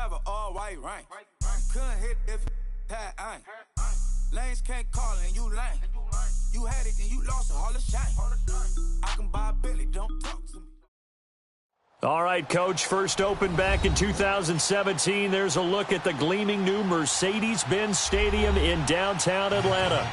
drive an all-white rank. Couldn't hit if you had ain't. Lanes can't call and you lame. You had it and you lost it, all the shame. I can buy a Billy, don't talk to me. All right, Coach, first opened back in 2017. There's a look at the gleaming new Mercedes-Benz Stadium in downtown Atlanta.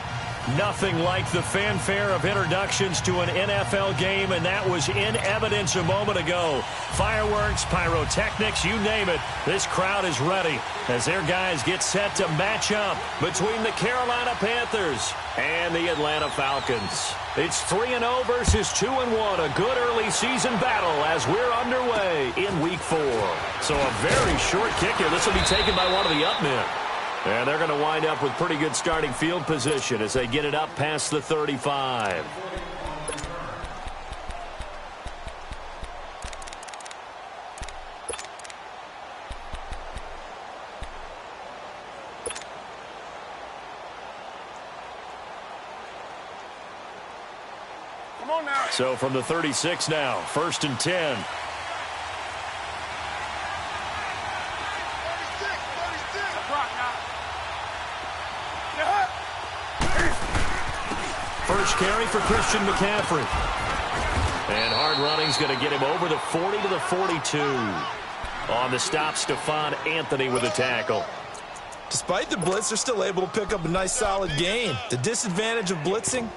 Nothing like the fanfare of introductions to an NFL game, and that was in evidence a moment ago. Fireworks, pyrotechnics, you name it. This crowd is ready as their guys get set to match up between the Carolina Panthers and the Atlanta Falcons. It's 3-0 versus 2-1, a good early season battle as we're underway in Week 4. So a very short kick here. This will be taken by one of the up men. And they're going to wind up with pretty good starting field position as they get it up past the 35. Come on now. So from the 36 now, 1st and 10. First carry for Christian McCaffrey. And hard running's going to get him over the 40 to the 42. On the stop, Stephon Anthony with a tackle. Despite the blitz, they're still able to pick up a nice solid gain. The disadvantage of blitzing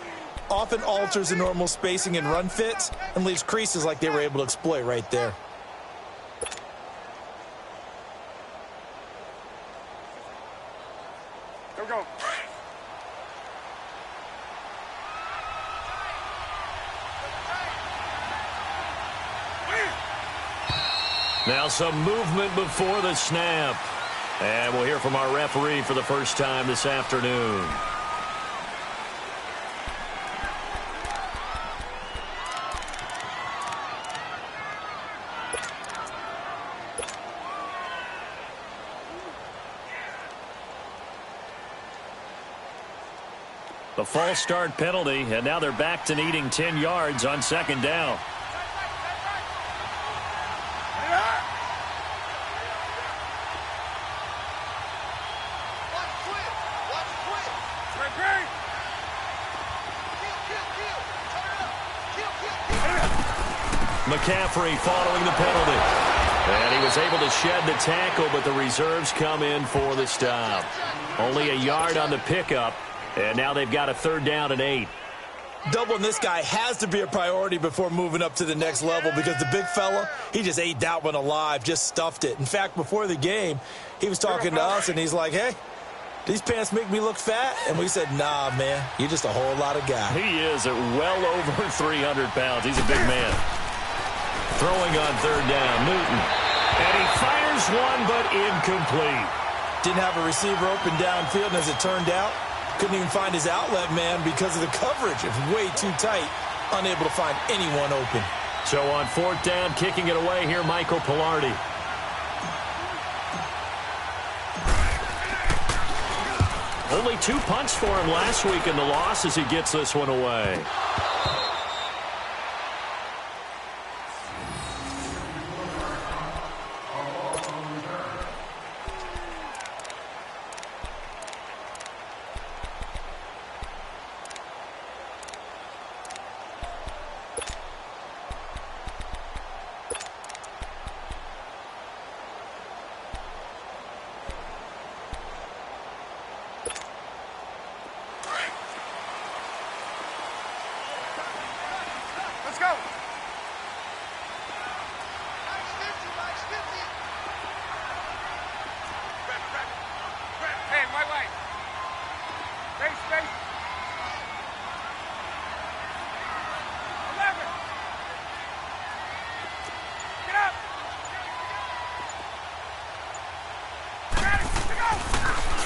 often alters the normal spacing and run fits and leaves creases like they were able to exploit right there. Here we go. Now some movement before the snap. And we'll hear from our referee for the first time this afternoon. The false start penalty, and now they're back to needing 10 yards on 2nd down. McCaffrey following the penalty. And he was able to shed the tackle, but the reserves come in for the stop. Only a yard on the pickup, and now they've got a 3rd down and 8. Doubling this guy has to be a priority before moving up to the next level because the big fella, he just ate that one alive, just stuffed it. In fact, before the game, he was talking to us, and he's like, hey, these pants make me look fat? And we said, nah, man, you're just a whole lot of guy. He is at well over 300 pounds. He's a big man. Throwing on 3rd down, Newton. And he fires one, but incomplete. Didn't have a receiver open downfield, and as it turned out, couldn't even find his outlet man because of the coverage. It's way too tight, unable to find anyone open. So on 4th down, kicking it away here, Michael Pilardi. Only 2 punts for him last week in the loss as he gets this one away.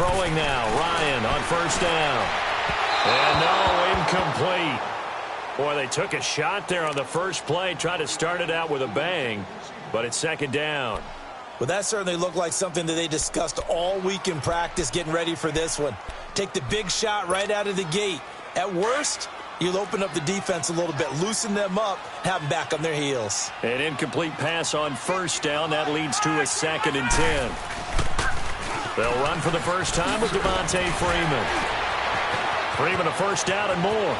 Throwing now, Ryan on 1st down. And no, incomplete. Boy, they took a shot there on the first play, tried to start it out with a bang, but it's 2nd down. Well, that certainly looked like something that they discussed all week in practice getting ready for this one. Take the big shot right out of the gate. At worst, You'll open up the defense a little bit, loosen them up, have them back on their heels. An incomplete pass on first down. That leads to a 2nd and 10. They'll run for the first time with Devontae Freeman. Freeman a first down and more.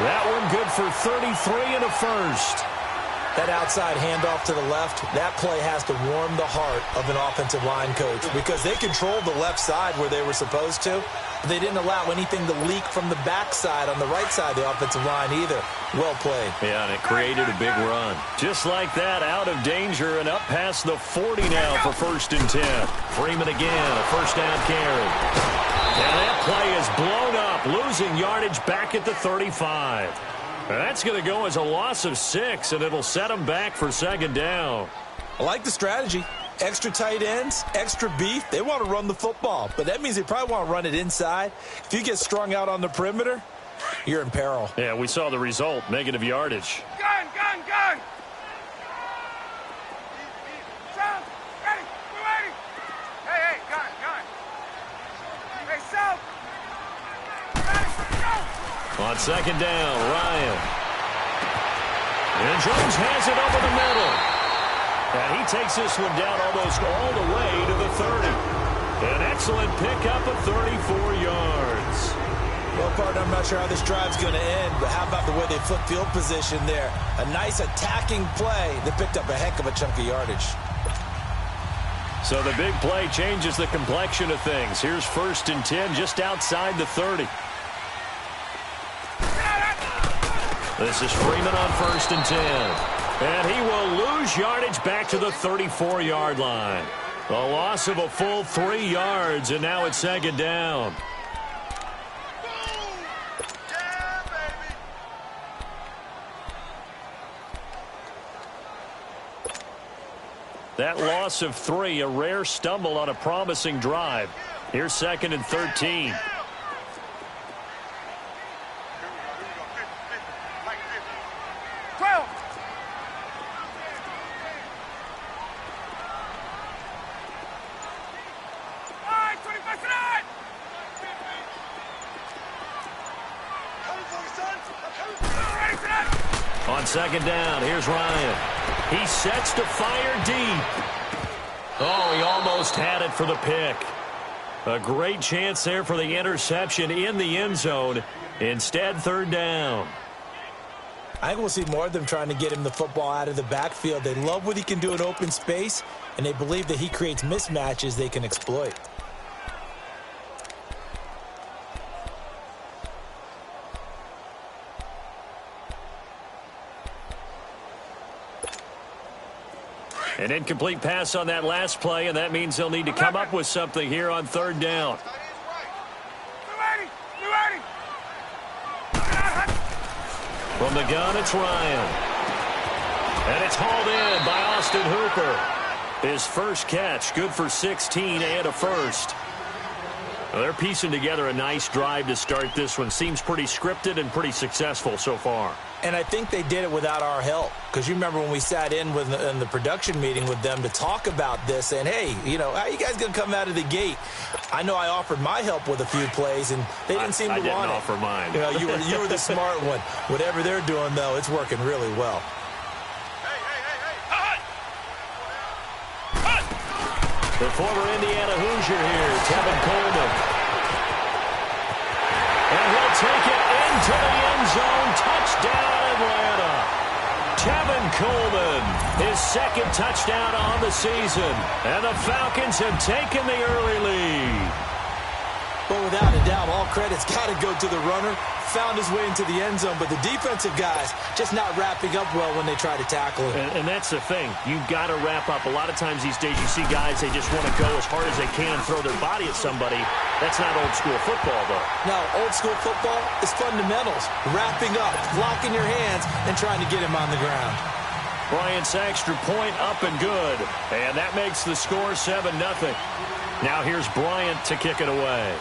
That one good for 33 and a first. That outside handoff to the left, that play has to warm the heart of an offensive line coach because they controlled the left side where they were supposed to. But they didn't allow anything to leak from the backside on the right side of the offensive line either. Well played. Yeah, and it created a big run. Just like that, out of danger and up past the 40 now for 1st and 10. Freeman again, a first down carry. And that play is blown up, losing yardage back at the 35. That's going to go as a loss of 6, and it'll set them back for 2nd down. I like the strategy. Extra tight ends, extra beef. They want to run the football, but that means they probably want to run it inside. If you get strung out on the perimeter, you're in peril. Yeah, we saw the result, negative yardage. Gun! South! Ready! We're ready! Hey, gun! Hey, South! Ready, go! On 2nd down, Ryan. And Jones has it over the middle. And he takes this one down almost all the way to the 30. An excellent pickup of 34 yards. Well, partner, I'm not sure how this drive's going to end, but how about the way they flip field position there? A nice attacking play that picked up a heck of a chunk of yardage. So the big play changes the complexion of things. Here's 1st and 10 just outside the 30. This is Freeman on 1st and 10. And he will lose yardage back to the 34-yard line. A loss of a full 3 yards, and now it's 2nd down. That loss of 3, a rare stumble on a promising drive. Here's 2nd and 13. On 2nd down, here's Ryan. He sets to fire deep. Oh, he almost had it for the pick. A great chance there for the interception in the end zone. Instead, 3rd down. I think we'll see more of them trying to get him the football out of the backfield. They love what he can do in open space, and they believe that he creates mismatches they can exploit. An incomplete pass on that last play, and that means they'll need to come up with something here on 3rd down. From the gun, it's Ryan. And it's hauled in by Austin Hooper. His first catch, good for 16 and a first. Well, they're piecing together a nice drive to start this one. Seems pretty scripted and pretty successful so far. And I think they did it without our help. Because you remember when we sat in the production meeting with them to talk about this, and hey, you know, how are you guys going to come out of the gate? I know I offered my help with a few plays, and they didn't seem to want it. I didn't offer mine. You know, you were the smart one. Whatever they're doing, though, it's working really well. The former Indiana Hoosier here, Tevin Coleman. And he'll take it into the end zone. Touchdown, Atlanta. Tevin Coleman, his 2nd touchdown on the season. And the Falcons have taken the early lead. But without a doubt, all credit's got to go to the runner. Found his way into the end zone, but the defensive guys just not wrapping up well when they try to tackle him. And that's the thing. You've got to wrap up. A lot of times these days you see guys, they just want to go as hard as they can, throw their body at somebody. That's not old school football, though. No, old school football is fundamentals. Wrapping up, locking your hands, and trying to get him on the ground. Bryant's extra point up and good. And that makes the score 7-0. Now here's Bryant to kick it away.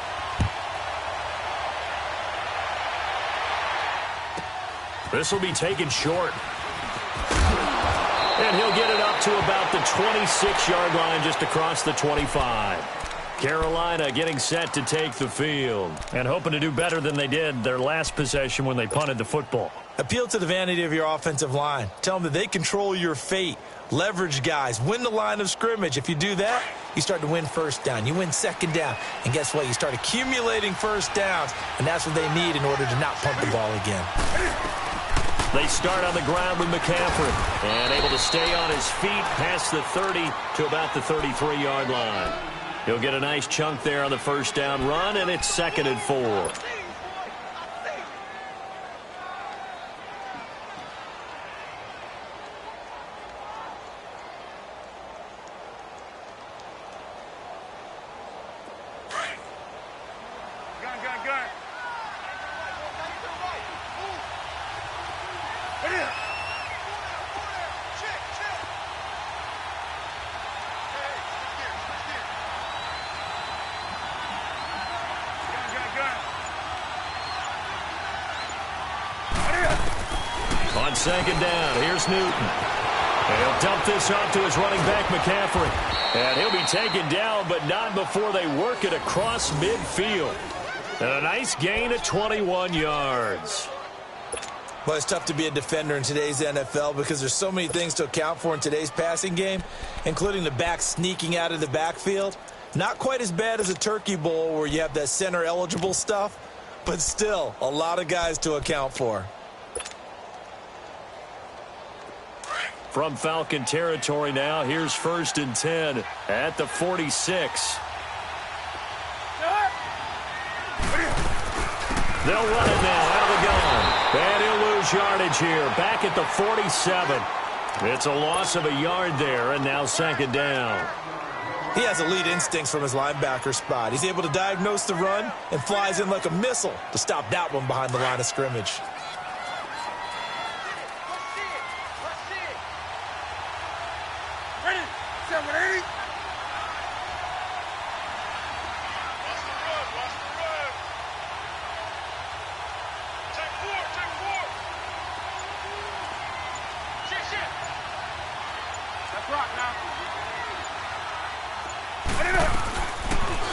This will be taken short. And he'll get it up to about the 26-yard line, just across the 25. Carolina getting set to take the field and hoping to do better than they did their last possession when they punted the football. Appeal to the vanity of your offensive line. Tell them that they control your fate. Leverage guys. Win the line of scrimmage. If you do that, you start to win first down. You win second down. And guess what? You start accumulating first downs. And that's what they need in order to not punt the ball again. They start on the ground with McCaffrey. And able to stay on his feet past the 30 to about the 33-yard line. He'll get a nice chunk there on the first down run, and it's 2nd and 4. On 2nd down, here's Newton. And he'll dump this off to his running back, McCaffrey. And he'll be taken down, but not before they work it across midfield. And a nice gain of 21 yards. Well, it's tough to be a defender in today's NFL because there's so many things to account for in today's passing game, including the back sneaking out of the backfield. Not quite as bad as a turkey bowl where you have that center-eligible stuff, but still a lot of guys to account for. From Falcon territory now, here's 1st and 10 at the 46. They'll run it now out of the gun. And he'll lose yardage here. Back at the 47. It's a loss of a yard there, and now 2nd down. He has elite instincts from his linebacker spot. He's able to diagnose the run and flies in like a missile to stop that one behind the line of scrimmage.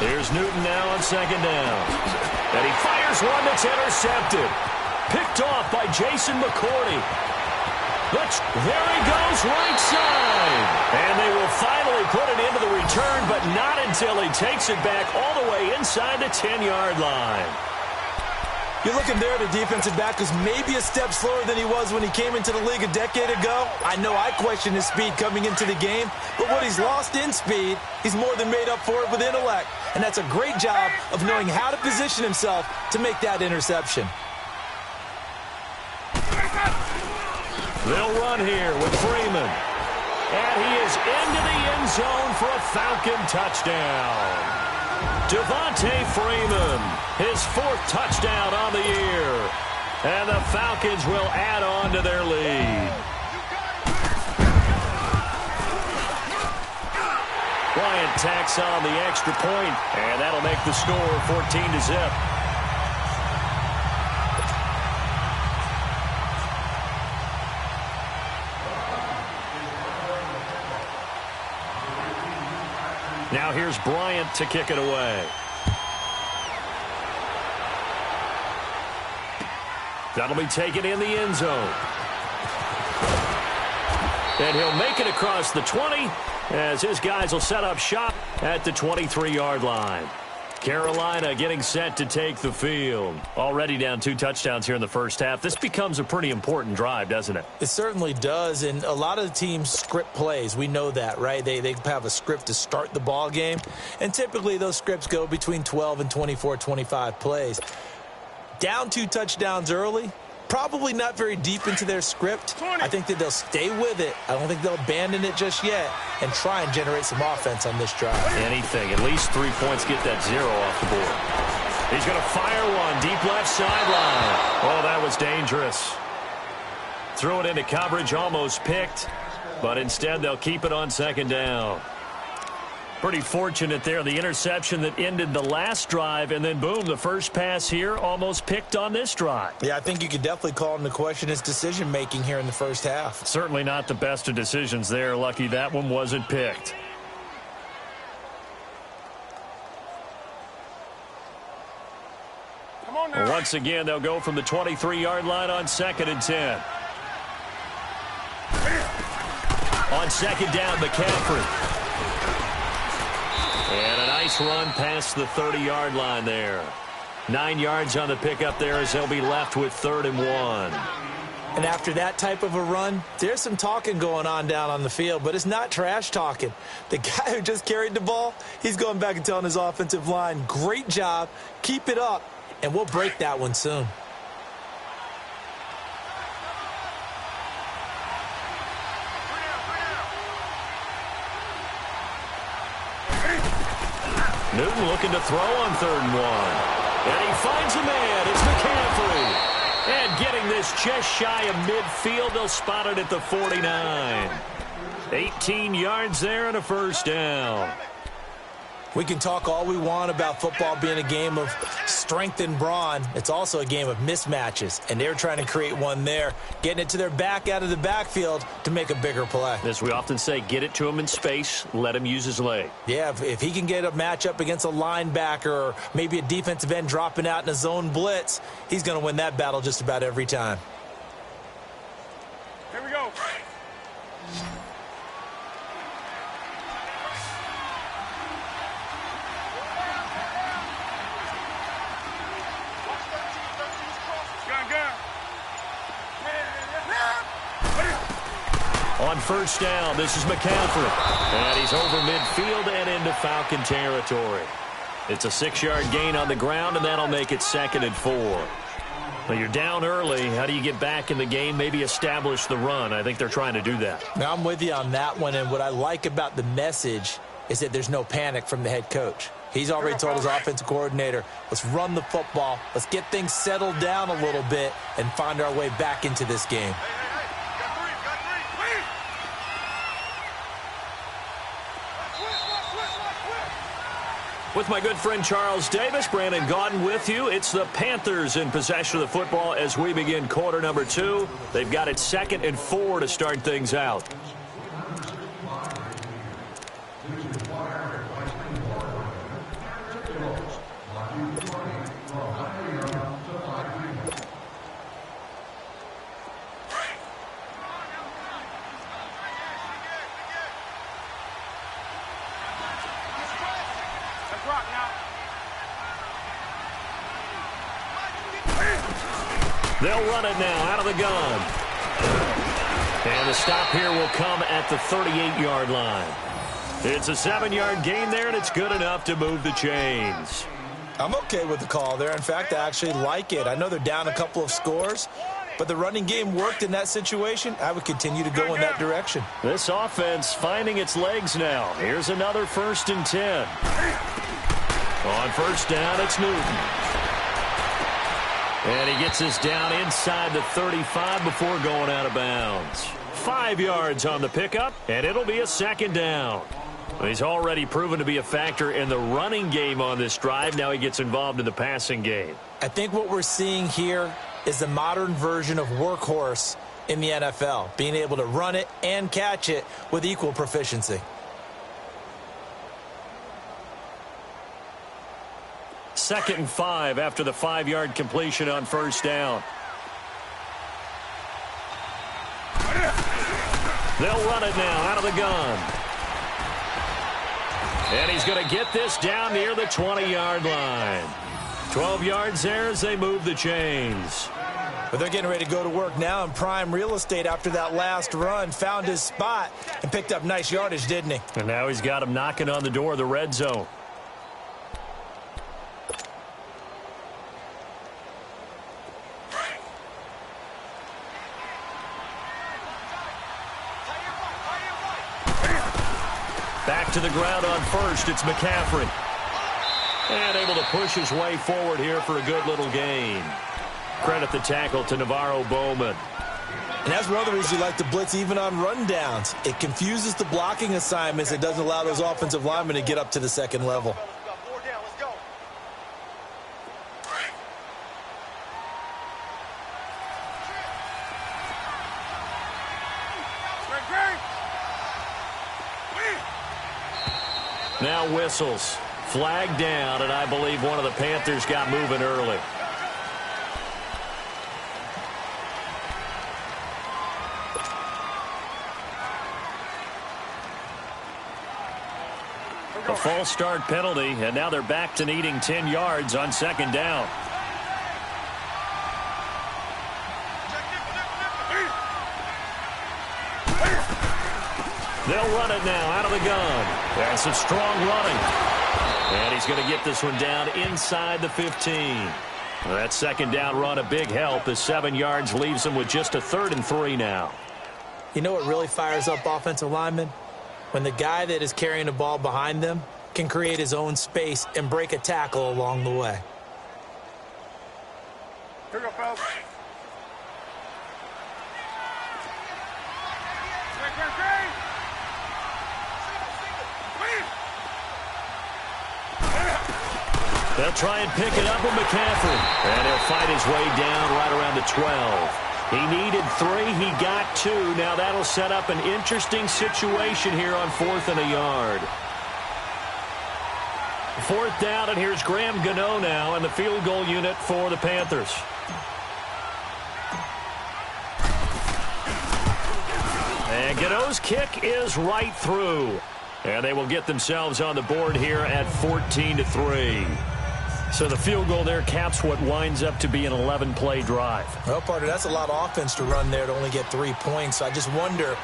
Here's Newton now on 2nd down. And he fires one that's intercepted. Picked off by Jason McCourty. There he goes, right side. And they will finally put it into the return, but not until he takes it back all the way inside the 10-yard line. You're looking there at a defensive back who's maybe a step slower than he was when he came into the league a decade ago. I know I questioned his speed coming into the game, but what he's lost in speed, he's more than made up for it with intellect. And that's a great job of knowing how to position himself to make that interception. They'll run here with Freeman. And he is into the end zone for a Falcon touchdown. Devontae Freeman, his 4th touchdown on the year. And the Falcons will add on to their lead. Bryant tacks on the extra point, and that'll make the score 14-0. Now here's Bryant to kick it away. That'll be taken in the end zone. And he'll make it across the 20 as his guys will set up shop at the 23-yard line. Carolina getting set to take the field. Already down 2 touchdowns here in the first half. This becomes a pretty important drive, doesn't it? It certainly does, and a lot of the teams script plays. We know that, right? They have a script to start the ball game, and typically those scripts go between 12 and 24, 25 plays. Down 2 touchdowns early, probably not very deep into their script. I think that they'll stay with it. I don't think they'll abandon it just yet and try and generate some offense on this drive. Anything. At least 3 points, get that 0 off the board. He's going to fire one deep left sideline. Oh, that was dangerous. Threw it into coverage, almost picked, but instead they'll keep it on 2nd down. Pretty fortunate there, the interception that ended the last drive, and then boom, the first pass here almost picked on this drive. Yeah, I think you could definitely call into question his decision-making here in the first half. Certainly not the best of decisions there. Lucky that one wasn't picked. once again, they'll go from the 23-yard line on 2nd and 10. On 2nd down, McCaffrey. And a nice run past the 30-yard line there. 9 yards on the pickup there as they'll be left with 3rd and 1. And after that type of a run, there's some talking going on down on the field, but it's not trash talking. The guy who just carried the ball, he's going back and telling his offensive line, great job, keep it up, and we'll break that one soon. Newton looking to throw on 3rd and 1. And he finds a man. It's McCaffrey. And getting this just shy of midfield, they'll spot it at the 49. 18 yards there and a 1st down. We can talk all we want about football being a game of strength and brawn. It's also a game of mismatches, and they're trying to create one there, getting it to their back out of the backfield to make a bigger play. As we often say, get it to him in space, let him use his leg. Yeah, if he can get a matchup against a linebacker or maybe a defensive end dropping out in a zone blitz, he's going to win that battle just about every time. Here we go. On 1st down, this is McCaffrey. And he's over midfield and into Falcon territory. It's a 6-yard gain on the ground, and that'll make it 2nd and 4. Well, you're down early. How do you get back in the game, maybe establish the run? I think they're trying to do that. Now, I'm with you on that one, and what I like about the message is that there's no panic from the head coach. He's already told his offensive coordinator, let's run the football, let's get things settled down a little bit and find our way back into this game. With my good friend Charles Davis, Brandon Gaudin with you. It's the Panthers in possession of the football as we begin quarter number 2. They've got it 2nd and 4 to start things out. They'll run it now out of the gun. And the stop here will come at the 38-yard line. It's a 7-yard gain there, and it's good enough to move the chains. I'm okay with the call there. In fact, I actually like it. I know they're down a couple of scores, but the running game worked in that situation. I would continue to go in that direction. This offense finding its legs now. Here's another 1st and 10. On 1st down, it's Newton. And he gets this down inside the 35 before going out of bounds. 5 yards on the pickup, and it'll be a 2nd down. He's already proven to be a factor in the running game on this drive. Now he gets involved in the passing game. I think what we're seeing here is the modern version of workhorse in the NFL, being able to run it and catch it with equal proficiency. 2nd and 5 after the 5-yard completion on 1st down. They'll run it now out of the gun. And he's going to get this down near the 20-yard line. 12 yards there as they move the chains. But they're getting ready to go to work now in prime real estate after that last run. Found his spot and picked up nice yardage, didn't he? And now he's got him knocking on the door of the red zone. Back to the ground on 1st. It's McCaffrey. And able to push his way forward here for a good little gain. Credit the tackle to Navarro Bowman. And that's one of the reasons you like to blitz even on rundowns. It confuses the blocking assignments. It doesn't allow those offensive linemen to get up to the 2nd level. Now whistles. Flag down, and I believe one of the Panthers got moving early. A false start penalty, and now they're back to needing 10 yards on second down. They'll run it now out of the gun. That's some strong running. And he's going to get this one down inside the 15. Well, that second down run a big help. The 7 yards leaves them with just a 3rd and 3 now. You know what really fires up offensive linemen? When the guy that is carrying the ball behind them can create his own space and break a tackle along the way. Here we go, fellas. They'll try and pick it up with McCaffrey. And he'll fight his way down right around the 12. He needed 3. He got 2. Now that'll set up an interesting situation here on 4th and a yard. 4th down, and here's Graham Gano now in the field goal unit for the Panthers. And Gano's kick is right through. And they will get themselves on the board here at 14-3. So the field goal there caps what winds up to be an 11-play drive. Well, partner, that's a lot of offense to run there to only get 3 points. So I just wonder,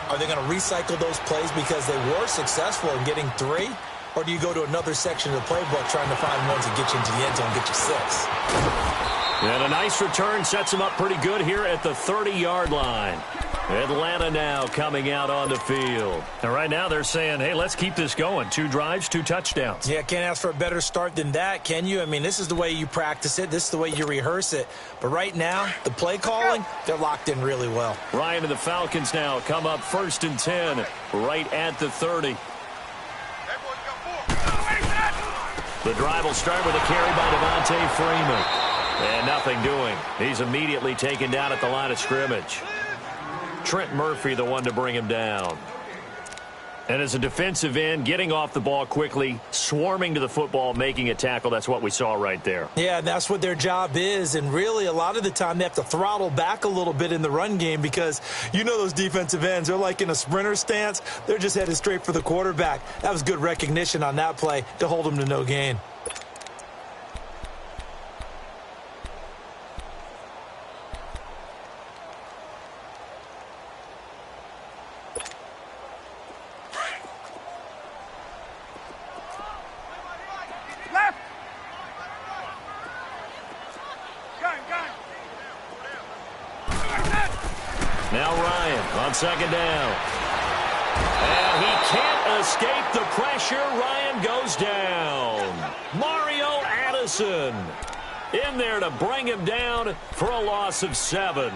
are they going to recycle those plays because they were successful in getting 3? Or do you go to another section of the playbook trying to find ones that get you into the end zone and get you 6? And a nice return sets them up pretty good here at the 30-yard line. Atlanta now coming out on the field. And right now they're saying, hey, let's keep this going. 2 drives, 2 touchdowns. Yeah, can't ask for a better start than that, can you? I mean, this is the way you practice it. This is the way you rehearse it. But right now, the play calling, they're locked in really well. Ryan and the Falcons now come up 1st and 10 right at the 30. The drive will start with a carry by Devontae Freeman. And nothing doing. He's immediately taken down at the line of scrimmage. Trent Murphy, the one to bring him down. And as a defensive end, getting off the ball quickly, swarming to the football, making a tackle, that's what we saw right there. Yeah, and that's what their job is. And really, a lot of the time, they have to throttle back a little bit in the run game because you know those defensive ends, they're like in a sprinter stance. They're just headed straight for the quarterback. That was good recognition on that play to hold them to no gain. Now Ryan on second down. And he can't escape the pressure. Ryan goes down. Mario Addison in there to bring him down for a loss of 7.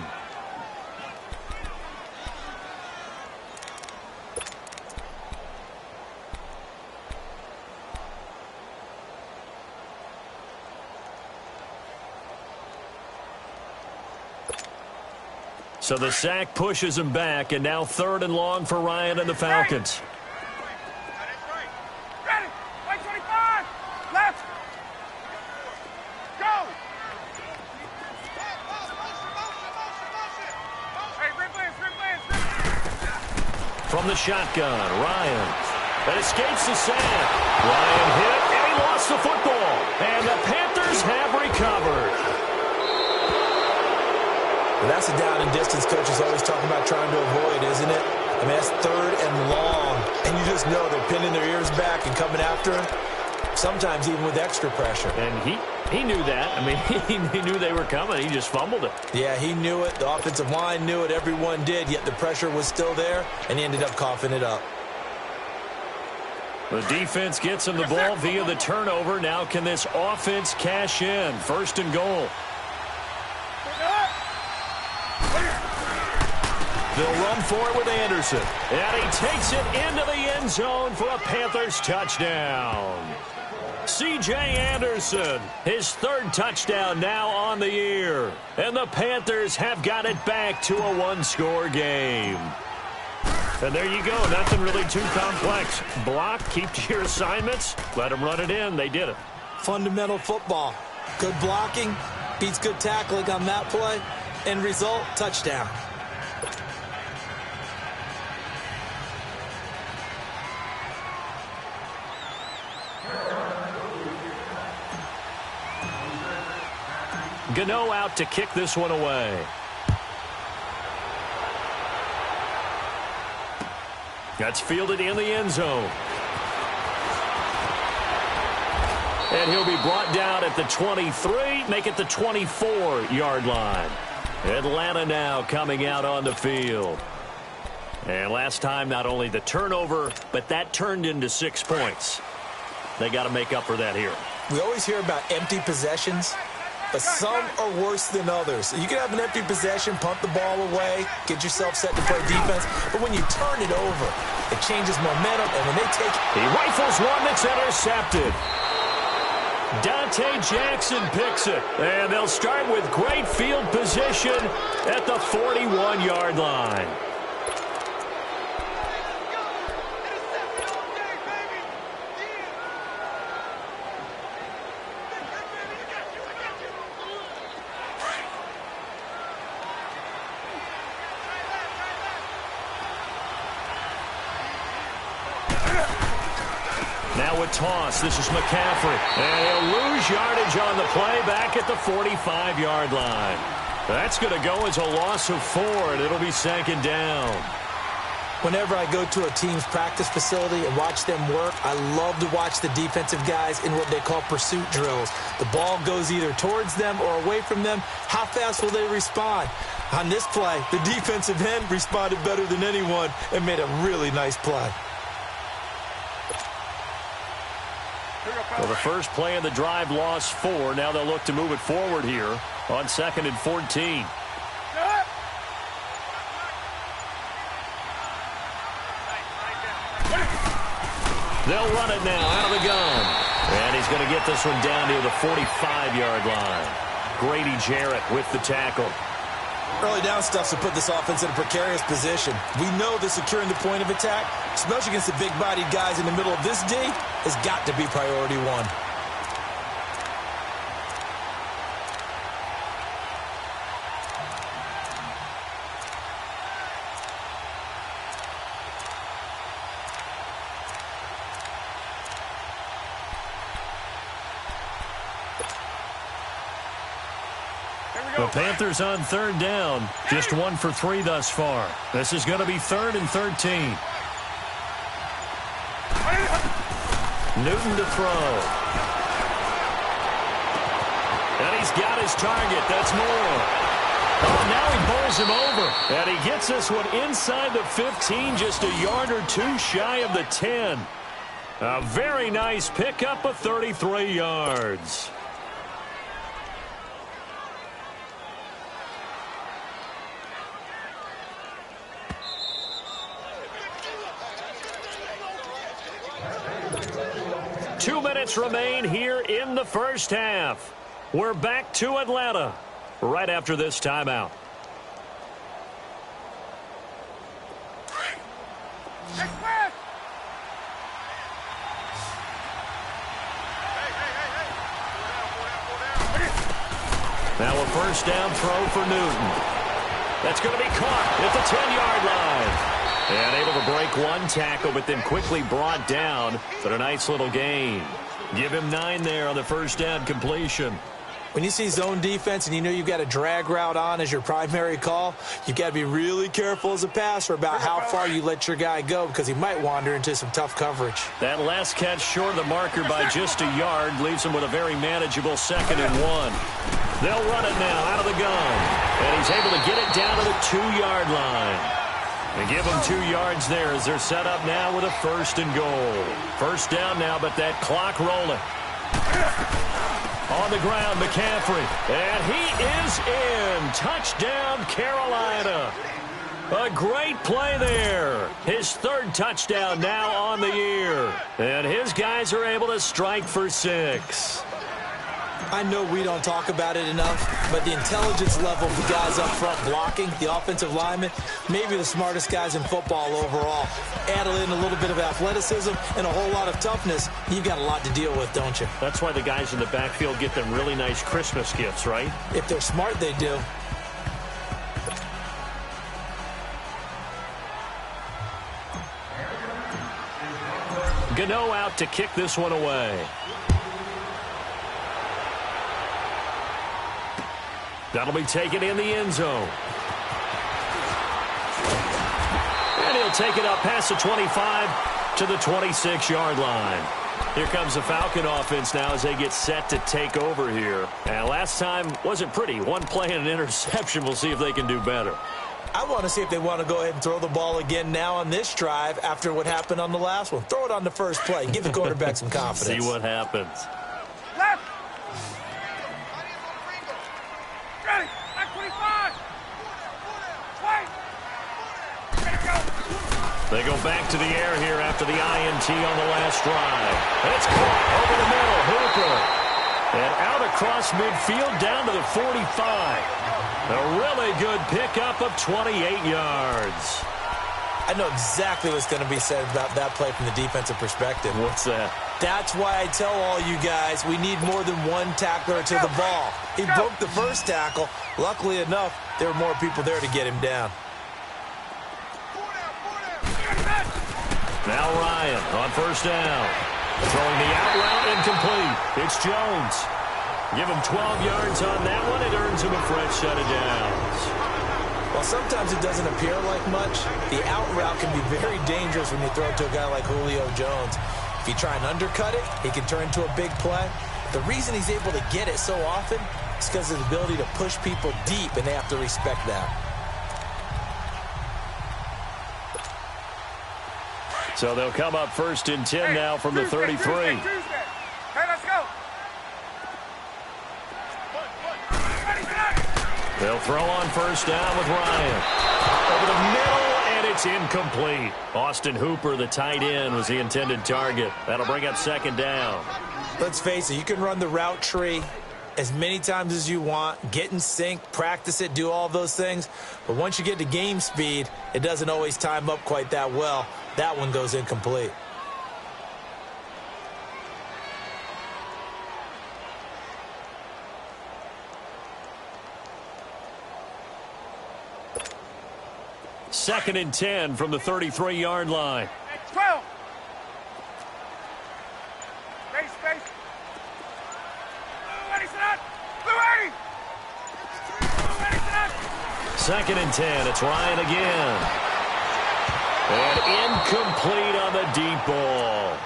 So the sack pushes him back, and now 3rd and long for Ryan and the Falcons. Ready. White 25. Left. Go. Hey, From the shotgun, Ryan. That escapes the sack. Ryan hit, and he lost the football. And the Panthers have recovered. Well, that's a down and distance coach is always talking about trying to avoid, isn't it? I mean, that's 3rd and long. And you just know they're pinning their ears back and coming after him, sometimes even with extra pressure. And he knew that. I mean, he knew they were coming. He just fumbled it. Yeah, he knew it. The offensive line knew it. Everyone did, yet the pressure was still there, and he ended up coughing it up. The defense gets him the ball via the turnover. Now can this offense cash in? 1st and goal. They'll run for it with Anderson. And he takes it into the end zone for a Panthers touchdown. C.J. Anderson, his 3rd touchdown now on the year. And the Panthers have got it back to a 1-score game. And there you go. Nothing really too complex. Block, keep to your assignments, let them run it in. They did it. Fundamental football. Good blocking, beats good tackling on that play. End result, touchdown. Gano out to kick this one away. That's fielded in the end zone. And he'll be brought down at the 23, make it the 24-yard line. Atlanta now coming out on the field. And last time, not only the turnover, but that turned into 6 points. They got to make up for that here. We always hear about empty possessions, but some are worse than others. You can have an empty possession, punt the ball away, get yourself set to play defense, but when you turn it over, it changes momentum, and when they take... He rifles one that's intercepted. Dante Jackson picks it, and they'll start with great field position at the 41-yard line. Now a toss. This is McCaffrey. And he'll lose yardage on the play back at the 45-yard line. That's going to go as a loss of 4, and it'll be 2nd down. Whenever I go to a team's practice facility and watch them work, I love to watch the defensive guys in what they call pursuit drills. The ball goes either towards them or away from them. How fast will they respond? On this play, the defensive end responded better than anyone and made a really nice play. Well, the first play of the drive lost 4. Now they'll look to move it forward here on 2nd and 14. They'll run it now out of the gun. And he's going to get this one down near the 45-yard line. Grady Jarrett with the tackle. Early down stuffs will put this offense in a precarious position. We know that securing the point of attack, especially against the big-bodied guys in the middle of this D, has got to be priority 1. The Panthers on 3rd down. Just 1 for 3 thus far. This is going to be 3rd and 13. Newton to throw. And he's got his target. That's Moore. Oh, now he bowls him over. And he gets this one inside the 15, just a yard or 2 shy of the 10. A very nice pickup of 33 yards. Two minutes remain here in the first half. We're back to Atlanta right after this timeout. Now a first down throw for Newton. That's going to be caught at the 10-yard line. And able to break one tackle, but then quickly brought down. But a nice little gain. Give him 9 there on the first down completion. When you see zone defense and you know you've got a drag route on as your primary call, you've got to be really careful as a passer about how far you let your guy go because he might wander into some tough coverage. That last catch short of the marker by just a yard leaves him with a very manageable 2nd and 1. They'll run it now out of the gun. And he's able to get it down to the 2-yard line. And give them 2 yards there as they're set up now with a 1st and goal. First down now, but that clock rolling. On the ground, McCaffrey. And he is in. Touchdown, Carolina. A great play there. His 3rd touchdown now on the year. And his guys are able to strike for 6. I know we don't talk about it enough, but the intelligence level of the guys up front blocking, the offensive linemen, maybe the smartest guys in football overall. Add in a little bit of athleticism and a whole lot of toughness, you've got a lot to deal with, don't you? That's why the guys in the backfield get them really nice Christmas gifts, right? If they're smart, they do. Gano out to kick this one away. That'll be taken in the end zone. And he'll take it up past the 25 to the 26-yard line. Here comes the Falcon offense now as they get set to take over here. And last time wasn't pretty. One play and an interception. We'll see if they can do better. I want to see if they want to go ahead and throw the ball again now on this drive after what happened on the last one. Throw it on the first play. Give the quarterback some confidence. See what happens. Left. Ready. Back 25. Wait. Ready, go. They go back to the air here after the INT on the last drive. And it's caught over the middle. Hooper. And out across midfield down to the 45. A really good pickup of 28 yards. I know exactly what's going to be said about that play from the defensive perspective. What's that? That's why I tell all you guys we need more than one tackler to the ball. He broke the first tackle. Luckily enough, there were more people there to get him down. Now Ryan on first down. Throwing the out route incomplete. It's Jones. Give him 12 yards on that one. It earns him a fresh set of downs. While sometimes it doesn't appear like much, the out route can be very dangerous when you throw it to a guy like Julio Jones. If you try and undercut it, it can turn into a big play. The reason he's able to get it so often is because of his ability to push people deep, and they have to respect that. So they'll come up first and 10 now from the 33. Tuesday. Hey, let's go. They'll throw on first down with Ryan. Over the middle, and it's incomplete. Austin Hooper, the tight end, was the intended target. That'll bring up second down. Let's face it, you can run the route tree as many times as you want, get in sync, practice it, do all those things. But once you get to game speed, it doesn't always time up quite that well. That one goes incomplete. Second and 10 from the 33-yard line. 12. Space. Blue 80 set. Blue 80. Blue 80 set. Second and 10. It's Ryan again. And incomplete on the deep ball.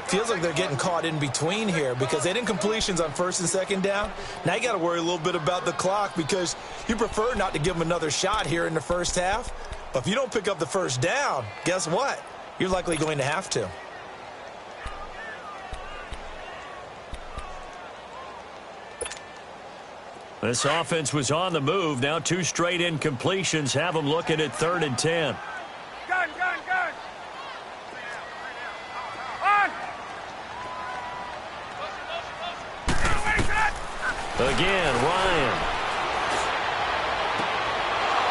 Feels like they're getting caught in between here because they didn't completions on first and second down. Now you got to worry a little bit about the clock because you prefer not to give them another shot here in the first half. But if you don't pick up the first down, guess what? You're likely going to have to. This offense was on the move. Now two straight incompletions have them looking at 3rd and 10. Gun. On. Again, Ryan.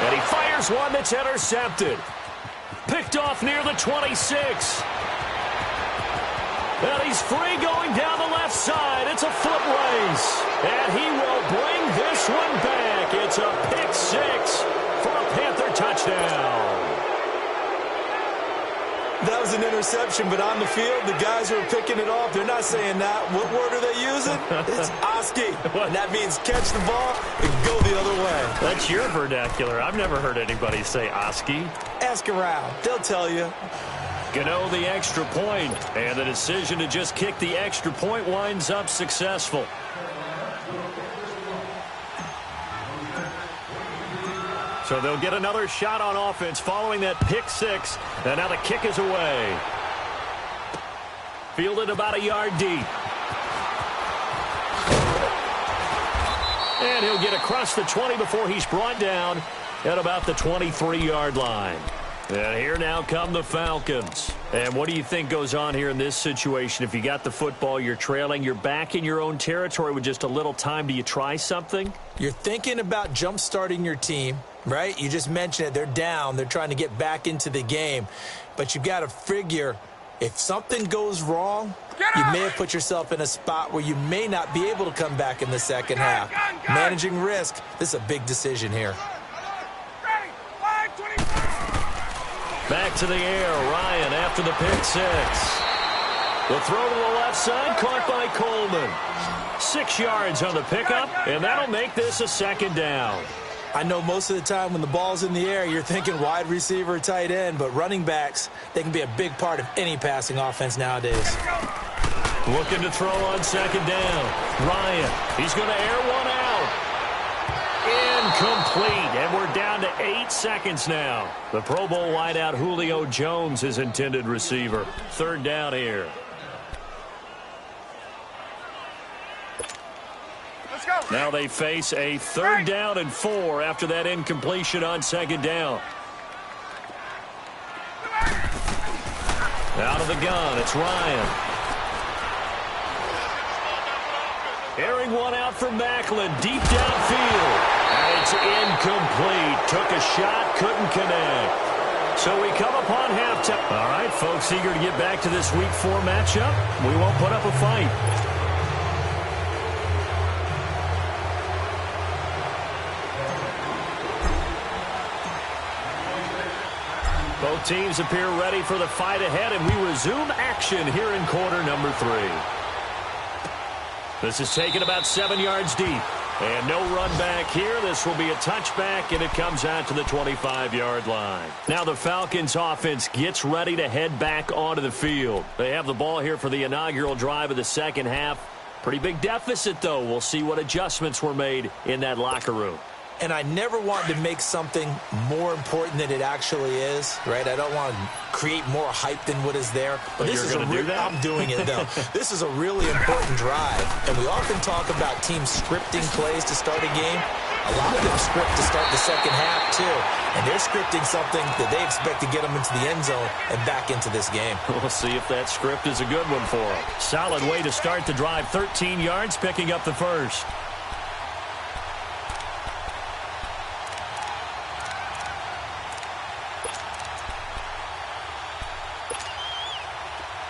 And he fires one that's intercepted. Picked off near the 26. And he's free going down the left side. It's a foot race. And he will bring this one back. It's a pick six for a Panther touchdown. That was an interception, but on the field, the guys who are picking it off, they're not saying that. What word are they using? It's Oski. And that means catch the ball and go the other way. That's your vernacular. I've never heard anybody say Oski. Ask around. They'll tell you. Gano the extra point, and the decision to just kick the extra point winds up successful. So they'll get another shot on offense following that pick six, and now the kick is away. Fielded about a yard deep. And he'll get across the 20 before he's brought down at about the 23-yard line. And here now come the Falcons. And what do you think goes on here in this situation? If you got the football, you're trailing, you're back in your own territory with just a little time. Do you try something? You're thinking about jump-starting your team, right? You just mentioned it. They're down. They're trying to get back into the game. But you got to figure if something goes wrong, you may have put yourself in a spot where you may not be able to come back in the second half. Managing risk, this is a big decision here. Back to the air, Ryan after the pick six. The throw to the left side, caught by Coleman. 6 yards on the pickup, and that'll make this a second down. I know most of the time when the ball's in the air, you're thinking wide receiver, tight end, but running backs, they can be a big part of any passing offense nowadays. Looking to throw on second down. Ryan, he's going to air one out. Incomplete, and we're down to 8 seconds now. The Pro Bowl wideout Julio Jones is intended receiver. Third down here. Now they face a 3rd down and 4 after that incompletion on second down. Out of the gun, it's Ryan. Airing one out from Macklin, deep downfield. And it's incomplete. Took a shot, couldn't connect. So we come upon halftime. All right, folks, eager to get back to this Week 4 matchup. We won't put up a fight. Both teams appear ready for the fight ahead, and we resume action here in quarter number 3. This is taken about 7 yards deep. And no run back here. This will be a touchback, and it comes out to the 25-yard line. Now the Falcons offense gets ready to head back onto the field. They have the ball here for the inaugural drive of the second half. Pretty big deficit, though. We'll see what adjustments were made in that locker room. And I never want to make something more important than it actually is, right? I don't want to create more hype than what is there. But this you're going to do that? I'm doing it, though. This is a really important drive. And we often talk about teams scripting plays to start a game. A lot of them script to start the second half, too. And they're scripting something that they expect to get them into the end zone and back into this game. We'll see if that script is a good one for them. Solid way to start the drive. 13 yards, picking up the first.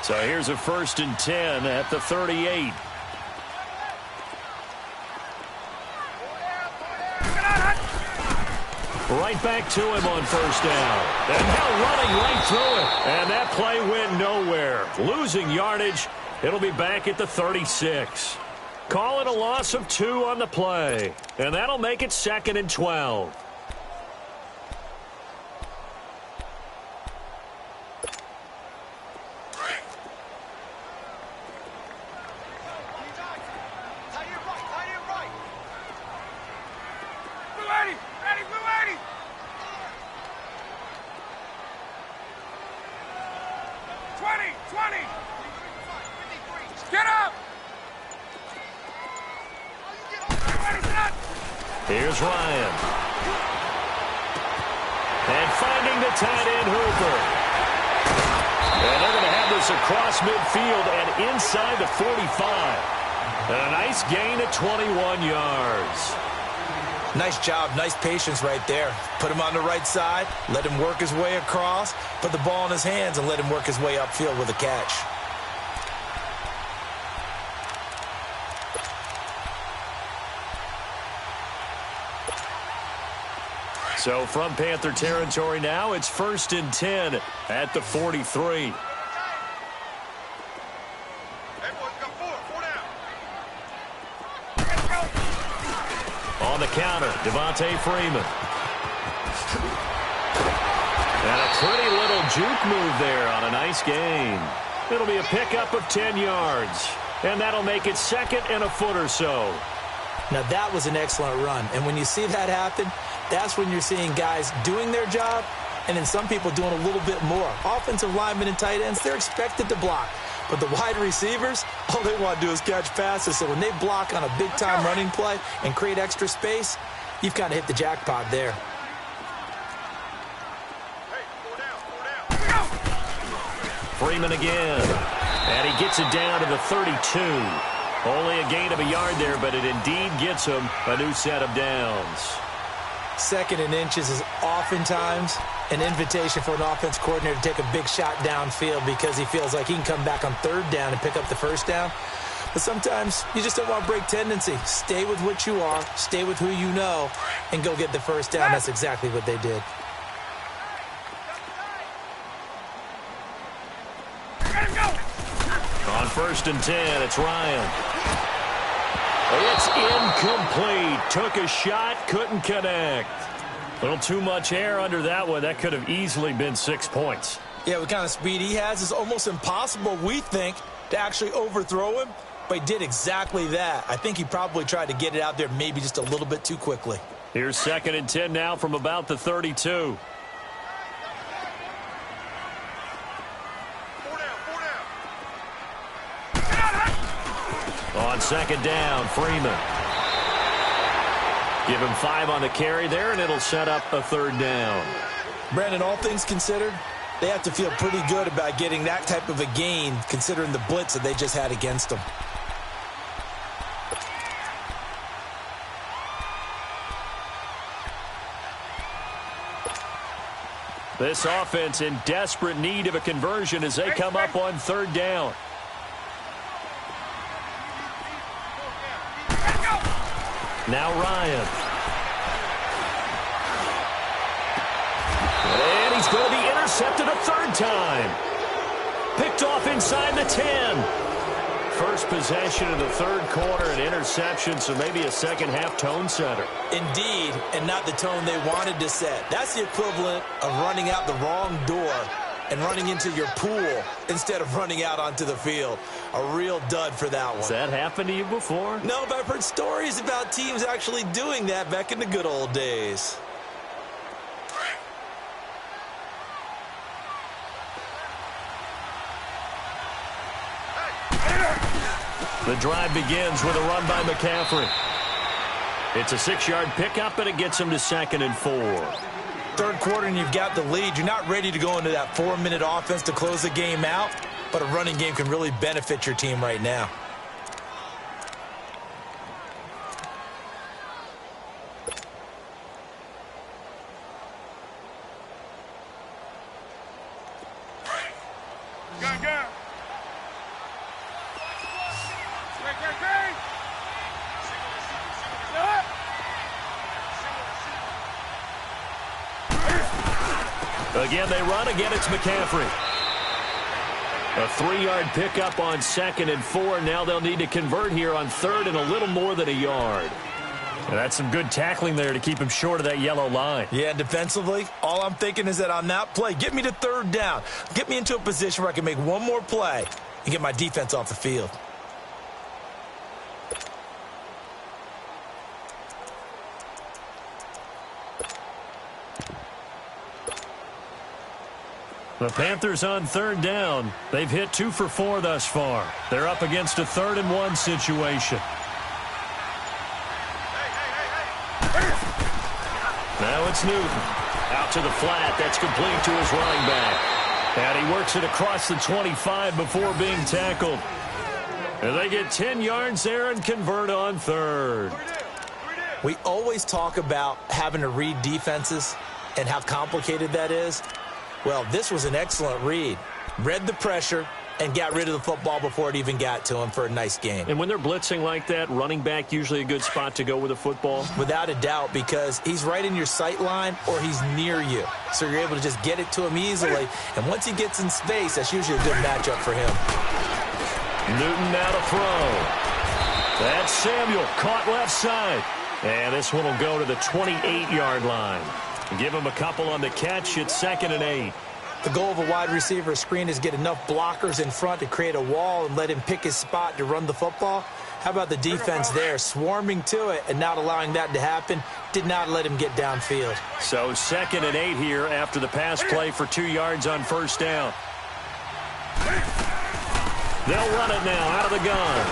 So here's a 1st and 10 at the 38. Right back to him on 1st down. And now running right through it. And that play went nowhere. Losing yardage. It'll be back at the 36. Call it a loss of 2 on the play. And that'll make it 2nd and 12. Here's Ryan. And finding the tight end Hooper. And they're going to have this across midfield and inside the 45. And a nice gain of 21 yards. Nice job, nice patience right there. Put him on the right side, let him work his way across, put the ball in his hands, and let him work his way upfield with a catch. So from Panther territory now, it's 1st and 10 at the 43. On the counter, Devontae Freeman. And a pretty little juke move there on a nice gain. It'll be a pickup of 10 yards. And that'll make it 2nd and a foot or so. Now that was an excellent run. And when you see that happen, that's when you're seeing guys doing their job and then some people doing a little bit more. Offensive linemen and tight ends, they're expected to block. But the wide receivers, all they want to do is catch passes. So when they block on a big-time running play and create extra space, you've kind of hit the jackpot there. Freeman again. And he gets it down to the 32. Only a gain of a yard there, but it indeed gets him a new set of downs. 2nd and inches is oftentimes an invitation for an offense coordinator to take a big shot downfield because he feels like he can come back on 3rd down and pick up the 1st down. But sometimes you just don't want to break tendency. Stay with what you are, stay with who you know, and go get the 1st down. That's exactly what they did. On 1st and 10, it's Ryan. It's incomplete. Took a shot, couldn't connect. A little too much air under that one. That could have easily been 6 points. Yeah, what kind of speed he has is almost impossible, we think, to actually overthrow him. But he did exactly that. I think he probably tried to get it out there maybe just a little bit too quickly. Here's 2nd and 10 now from about the 32. On 2nd down, Freeman. Give him 5 on the carry there, and it'll set up a 3rd down. Brandon, all things considered, they have to feel pretty good about getting that type of a gain considering the blitz that they just had against them. This offense in desperate need of a conversion as they come up on 3rd down. Now Ryan. And he's going to be intercepted a 3rd time. Picked off inside the 10. First possession of the 3rd quarter, an interception, so maybe a second-half tone setter. Indeed, and not the tone they wanted to set. That's the equivalent of running out the wrong door and running into your pool instead of running out onto the field. A real dud for that one. Has that happened to you before? No, but I've heard stories about teams actually doing that back in the good old days. The drive begins with a run by McCaffrey. It's a 6-yard pickup, and it gets him to 2nd and 4. 3rd quarter, and you've got the lead. You're not ready to go into that 4-minute offense to close the game out, but a running game can really benefit your team right now. Gun. Again, they run. Again, it's McCaffrey. A 3-yard pickup on 2nd and 4. Now they'll need to convert here on 3rd and a little more than a yard. And that's some good tackling there to keep him short of that yellow line. Yeah, defensively, all I'm thinking is that on that play, get me to 3rd down. Get me into a position where I can make one more play and get my defense off the field. The Panthers on 3rd down. They've hit 2 for 4 thus far. They're up against a 3rd and 1 situation. Now it's Newton. Out to the flat. That's complete to his running back. And he works it across the 25 before being tackled. And they get 10 yards there and convert on 3rd. We always talk about having to read defenses and how complicated that is. Well, this was an excellent read. Read the pressure and got rid of the football before it even got to him for a nice game. And when they're blitzing like that, running back usually a good spot to go with a football? Without a doubt, because he's right in your sight line or he's near you. So you're able to just get it to him easily. And once he gets in space, that's usually a good matchup for him. Newton now to throw. That's Samuel, caught left side. And this one will go to the 28-yard line. Give him a couple on the catch. It's 2nd and 8. The goal of a wide receiver screen is get enough blockers in front to create a wall and let him pick his spot to run the football. How about the defense there, swarming to it and not allowing that to happen? Did not let him get downfield. So 2nd and 8 here after the pass play for 2 yards on 1st down. They'll run it now out of the gun.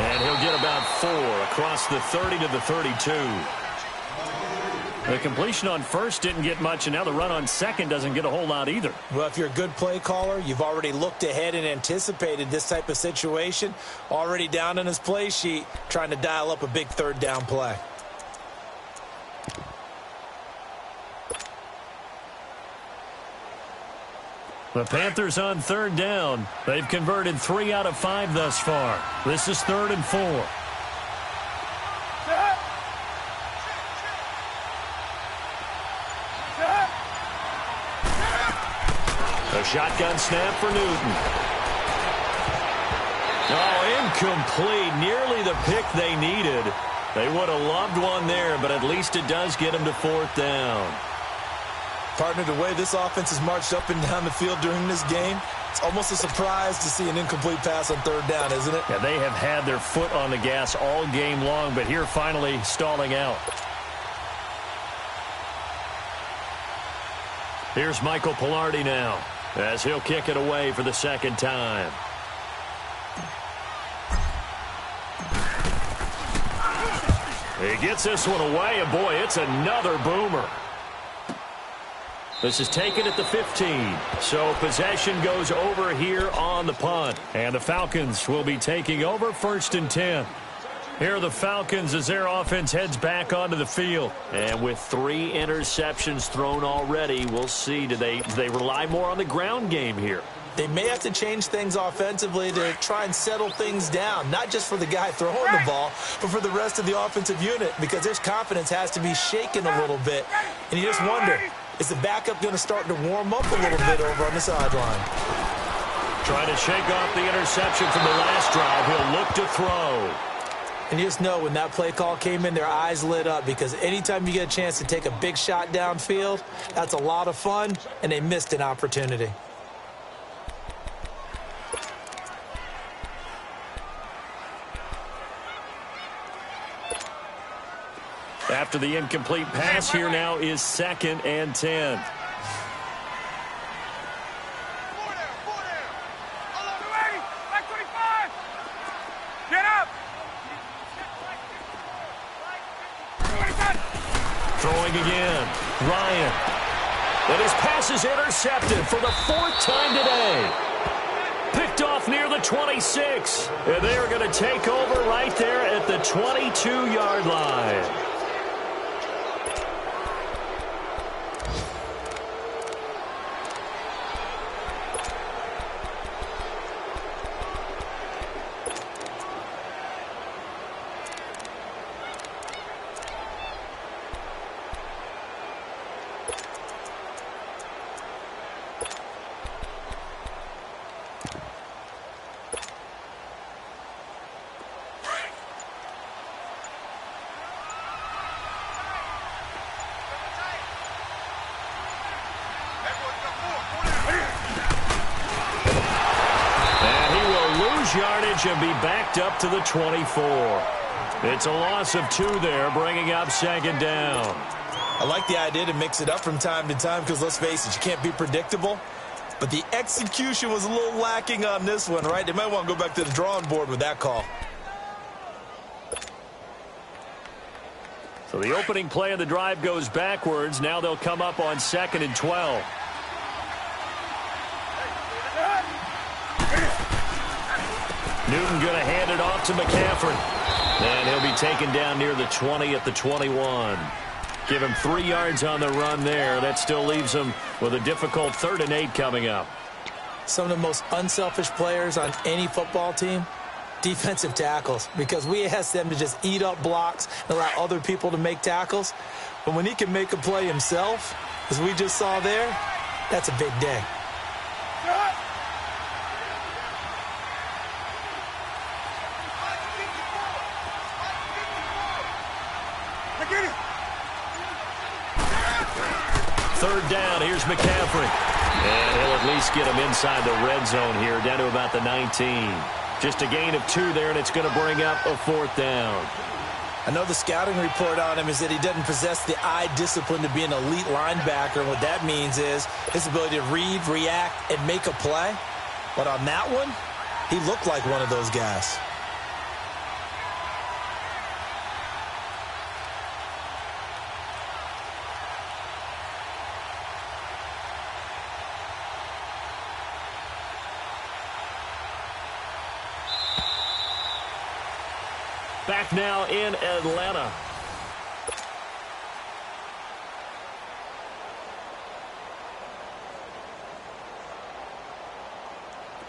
And he'll get about 4 across the 30 to the 32. The completion on 1st didn't get much, and now the run on 2nd doesn't get a whole lot either. Well, if you're a good play caller, you've already looked ahead and anticipated this type of situation. Already down on his play sheet, trying to dial up a big 3rd down play. The Panthers on 3rd down. They've converted 3 out of 5 thus far. This is 3rd and 4. A shotgun snap for Newton. Oh, incomplete. Nearly the pick they needed. They would have loved one there, but at least it does get them to 4th down. Partner, the way this offense has marched up and down the field during this game, it's almost a surprise to see an incomplete pass on 3rd down, isn't it? Yeah, they have had their foot on the gas all game long, but here finally stalling out. Here's Michael Pilardi now, as he'll kick it away for the 2nd time. He gets this one away, and boy, it's another boomer. This is taken at the 15. So possession goes over here on the punt. And the Falcons will be taking over 1st and 10. Here are the Falcons as their offense heads back onto the field. And with 3 interceptions thrown already, we'll see. Do they rely more on the ground game here? They may have to change things offensively to try and settle things down, not just for the guy throwing the ball, but for the rest of the offensive unit, because their confidence has to be shaken a little bit. And you just wonder, is the backup going to start to warm up a little bit over on the sideline? Trying to shake off the interception from the last drive. He'll look to throw. And you just know when that play call came in, their eyes lit up, because anytime you get a chance to take a big shot downfield, that's a lot of fun, and they missed an opportunity. After the incomplete pass, here now is 2nd and 10. Get up! Throwing again. Ryan. And his pass is intercepted for the 4th time today. Picked off near the 26. And they are going to take over right there at the 22-yard line. Yardage and be backed up to the 24. It's a loss of 2 there, bringing up 2nd down. I like the idea to mix it up from time to time because, let's face it, you can't be predictable. But the execution was a little lacking on this one, right? They might want to go back to the drawing board with that call. So the opening play of the drive goes backwards. Now they'll come up on 2nd and 12. Newton going to hand it off to McCaffrey. And he'll be taken down near the 20 at the 21. Give him 3 yards on the run there. That still leaves him with a difficult 3rd and 8 coming up. Some of the most unselfish players on any football team, defensive tackles, because we ask them to just eat up blocks and allow other people to make tackles. But when he can make a play himself, as we just saw there, that's a big day. Third down, here's McCaffrey. And he'll at least get him inside the red zone here, down to about the 19. Just a gain of 2 there, and it's going to bring up a 4th down. I know the scouting report on him is that he doesn't possess the eye discipline to be an elite linebacker. And what that means is his ability to read, react, and make a play. But on that one, he looked like one of those guys. Back now in Atlanta.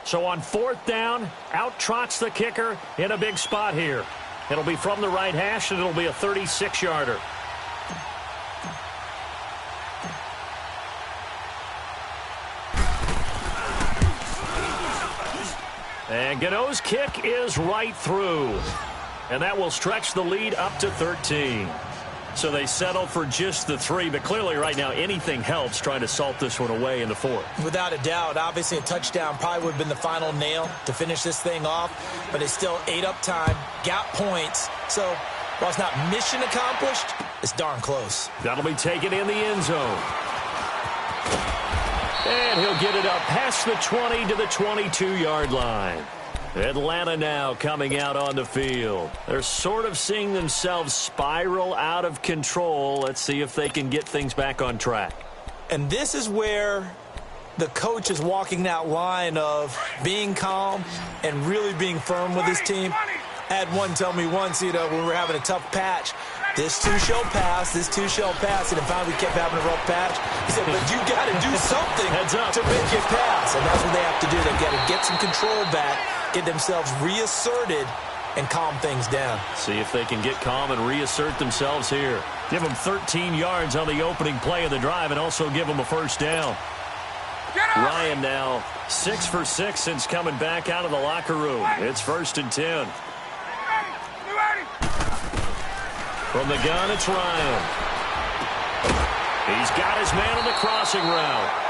So on 4th down, out trots the kicker in a big spot here. It'll be from the right hash, and it'll be a 36-yarder. And Gano's kick is right through. And that will stretch the lead up to 13. So they settle for just the 3, but clearly right now anything helps trying to salt this one away in the 4th. Without a doubt, obviously a touchdown probably would have been the final nail to finish this thing off, but it's still ate up time, got points. So while it's not mission accomplished, it's darn close. That'll be taken in the end zone. And he'll get it up past the 20 to the 22-yard line. Atlanta now coming out on the field. They're sort of seeing themselves spiral out of control. Let's see if they can get things back on track. And this is where the coach is walking that line of being calm and really being firm with his team. I had one tell me once, when we were having a tough patch, this too shall pass, this too shall pass. And finally we kept having a rough patch. He said, but you got to do something to make it pass. And that's what they have to do. They've got to get some control back, get themselves reasserted, and calm things down. See if they can get calm and reassert themselves here. Give them 13 yards on the opening play of the drive and also give them a first down. Ryan now 6 for 6 since coming back out of the locker room. It's 1st and 10. From the gun, it's Ryan. He's got his man on the crossing route.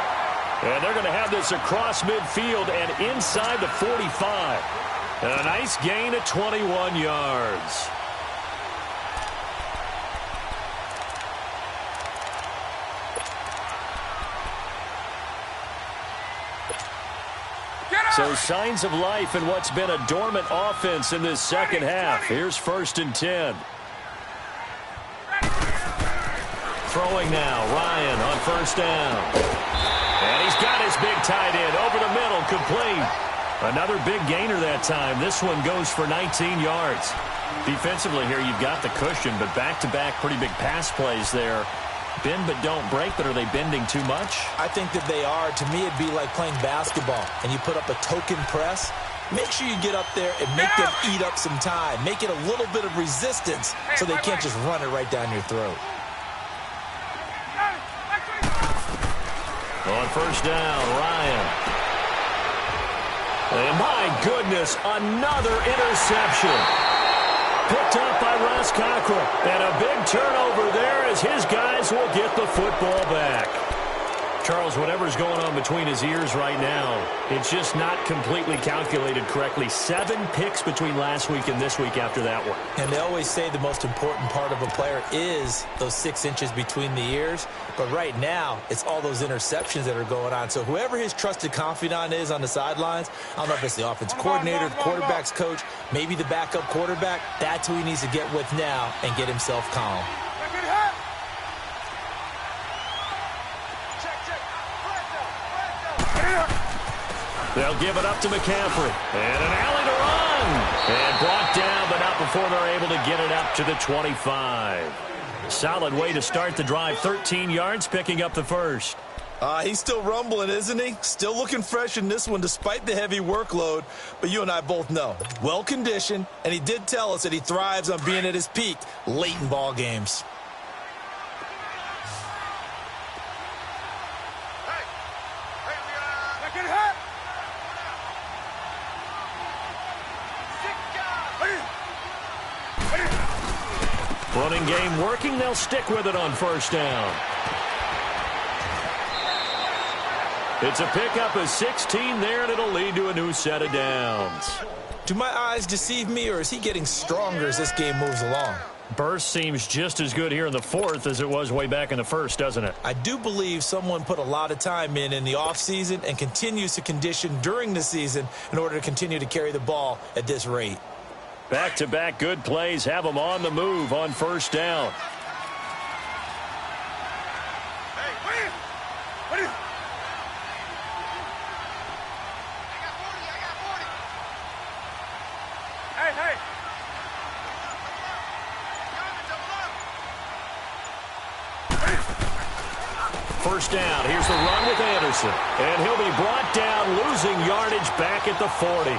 And they're going to have this across midfield and inside the 45. And a nice gain of 21 yards. So signs of life in what's been a dormant offense in this second half. Here's 1st and 10. Throwing now, Ryan on 1st down. And he's got his big tight end over the middle, complete. Another big gainer that time. This one goes for 19 yards. Defensively here, you've got the cushion, but back-to-back pretty big pass plays there. Bend but don't break, but are they bending too much? I think that they are. To me, it'd be like playing basketball, and you put up a token press. Make sure you get up there and make them eat up some time. Make it a little bit of resistance so they can't just run it right down your throat. On 1st down, Ryan. And my goodness, another interception. Picked up by Ross Cockrell. And a big turnover there as his guys will get the football back. Charles, whatever's going on between his ears right now, it's just not completely calculated correctly. 7 picks between last week and this week after that one. And they always say the most important part of a player is those 6 inches between the ears. But right now, it's all those interceptions that are going on. So whoever his trusted confidant is on the sidelines, I don't know if it's the offense coordinator, the quarterback's coach, maybe the backup quarterback, that's who he needs to get with now and get himself calm. They'll give it up to McCaffrey. And an alley to run. And brought down, but not before they're able to get it up to the 25. Solid way to start the drive. 13 yards, picking up the first. He's still rumbling, isn't he? Still looking fresh in this one despite the heavy workload. But you and I both know, well-conditioned, and he did tell us that he thrives on being at his peak late in ball games. Running game working. They'll stick with it on 1st down. It's a pickup of 16 there, and it'll lead to a new set of downs. Do my eyes deceive me, or is he getting stronger as this game moves along? Burst seems just as good here in the 4th as it was way back in the 1st, doesn't it? I do believe someone put a lot of time in the offseason and continues to condition during the season in order to continue to carry the ball at this rate. Back-to-back good plays have them on the move on 1st down. First down. Here's the run with Anderson. And he'll be brought down, losing yardage back at the 40.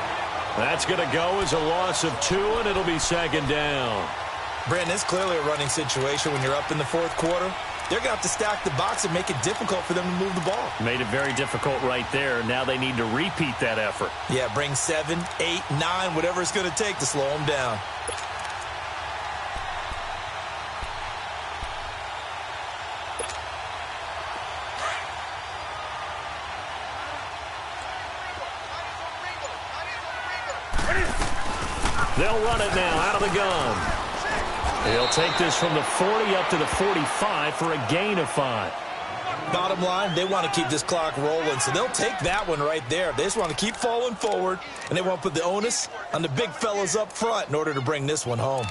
That's going to go as a loss of 2, and it'll be 2nd down. Brandon, it's clearly a running situation when you're up in the 4th quarter. they're going to have to stack the box and make it difficult for them to move the ball. Made it very difficult right there. Now they need to repeat that effort. Yeah, bring 7, 8, 9, whatever it's going to take to slow them down. They'll run it now out of the gun. He'll take this from the 40 up to the 45 for a gain of 5. Bottom line, they want to keep this clock rolling, so they'll take that one right there. They just want to keep falling forward, and they want to put the onus on the big fellas up front in order to bring this one home.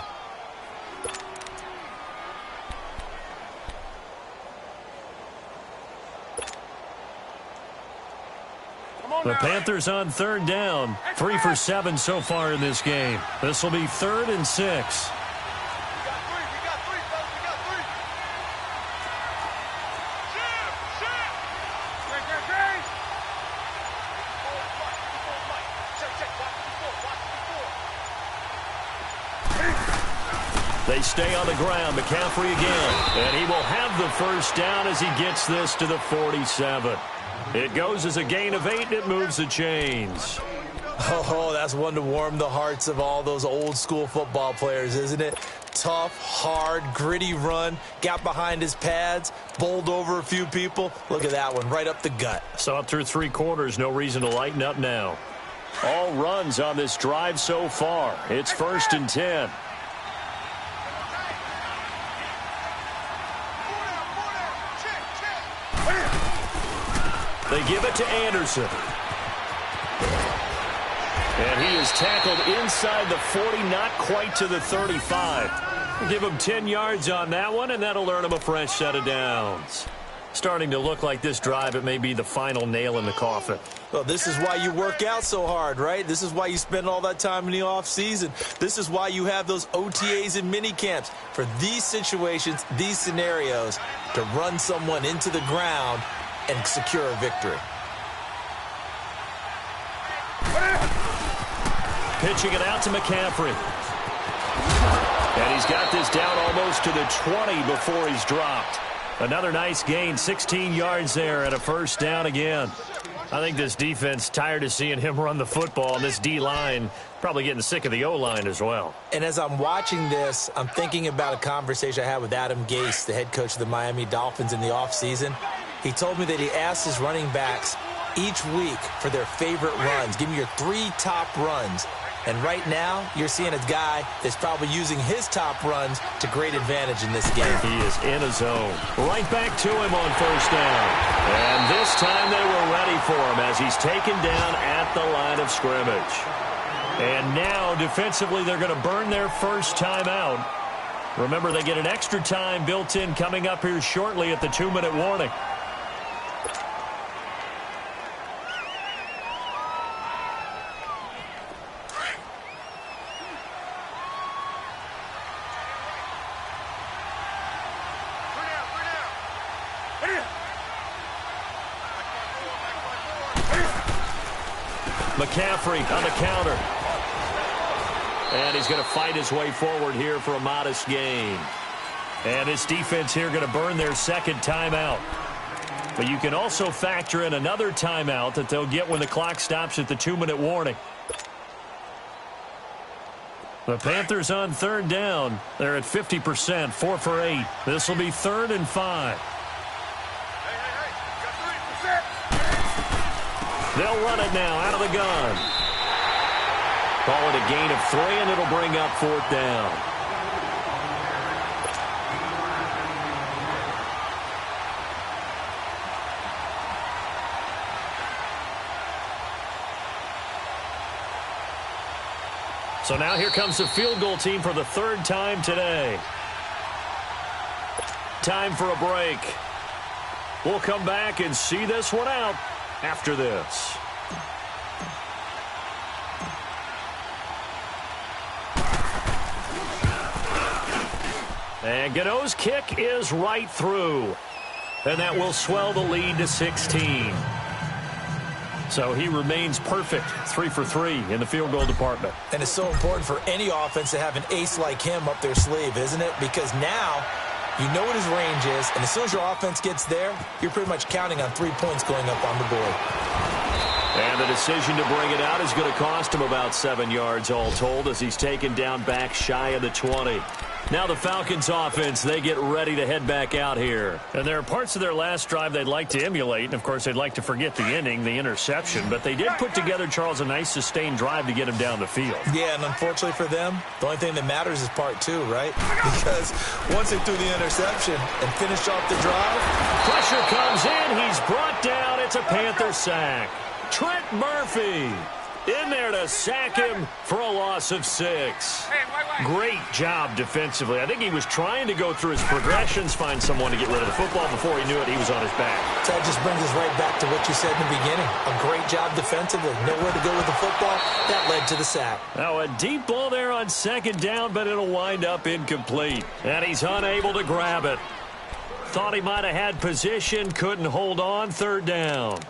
The Panthers on third down. 3 for 7 so far in this game. This will be 3rd and 6. They stay on the ground. McCaffrey again. And he will have the first down as he gets this to the 47. It goes as a gain of 8, and it moves the chains. Oh, that's one to warm the hearts of all those old-school football players, isn't it? Tough, hard, gritty run. Got behind his pads, bowled over a few people. Look at that one, right up the gut. So up through 3 quarters, no reason to lighten up now. All runs on this drive so far. It's 1st and 10. They give it to Anderson. And he is tackled inside the 40, not quite to the 35. We'll give him 10 yards on that one, and that'll earn him a fresh set of downs. Starting to look like this drive, it may be the final nail in the coffin. Well, this is why you work out so hard, right? This is why you spend all that time in the offseason. This is why you have those OTAs and mini camps. For these situations, these scenarios, to run someone into the ground and secure a victory. Pitching it out to McCaffrey. And he's got this down almost to the 20 before he's dropped. Another nice gain, 16 yards there and a first down again. I think this defense tired of seeing him run the football, and this D-line probably getting sick of the O-line as well. And as I'm watching this, I'm thinking about a conversation I had with Adam Gase, the head coach of the Miami Dolphins, in the offseason. He told me that he asked his running backs each week for their favorite runs. Give me your 3 top runs. And right now, you're seeing a guy that's probably using his top runs to great advantage in this game. He is in a zone. Right back to him on first down. And this time they were ready for him as he's taken down at the line of scrimmage. And now, defensively, they're going to burn their first timeout. Remember, they get an extra time built in coming up here shortly at the 2-minute warning. McCaffrey on the counter. And he's going to fight his way forward here for a modest gain. And this defense here going to burn their second timeout. But you can also factor in another timeout that they'll get when the clock stops at the 2-minute warning. The Panthers on third down. They're at 50%, 4 for 8. This will be 3rd and 5. They'll run it now out of the gun. Call it a gain of 3, and it'll bring up 4th down. So now here comes the field goal team for the 3rd time today. Time for a break. We'll come back and see this one out after this. And Gano's kick is right through. And that will swell the lead to 16. So he remains perfect, 3 for 3 in the field goal department. And it's so important for any offense to have an ace like him up their sleeve, isn't it? Because now You know what his range is, and as soon as your offense gets there, you're pretty much counting on 3 points going up on the board. And the decision to bring it out is going to cost him about 7 yards all told as he's taken down back shy of the 20. Now the Falcons offense, they get ready to head back out here. And there are parts of their last drive they'd like to emulate. And, of course, they'd like to forget the inning, the interception. But they did put together, Charles, a nice sustained drive to get him down the field. Yeah, and unfortunately for them, the only thing that matters is part 2, right? Because once they threw the interception and finished off the drive. Pressure comes in. He's brought down. It's a Panther sack. Trent Murphy in there to sack him for a loss of 6. Great job defensively. I think he was trying to go through his progressions, find someone to get rid of the football. Before he knew it, he was on his back. So that just brings us right back to what you said in the beginning. A great job defensively. Nowhere to go with the football. That led to the sack. Now a deep ball there on second down, but it'll wind up incomplete. And he's unable to grab it. Thought he might have had position, couldn't hold on, third down.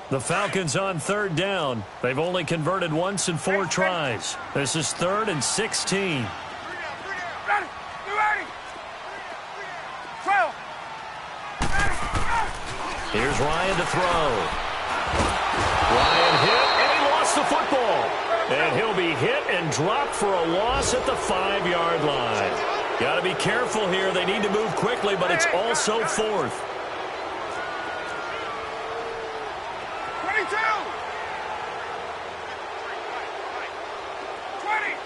The Falcons on third down. They've only converted once in 4 tries. This is 3rd and 16. Here's Ryan to throw. Ryan hit, and he lost the football. And he'll be hit and dropped for a loss at the 5-yard line. Got to be careful here. They need to move quickly, but it's also 4th.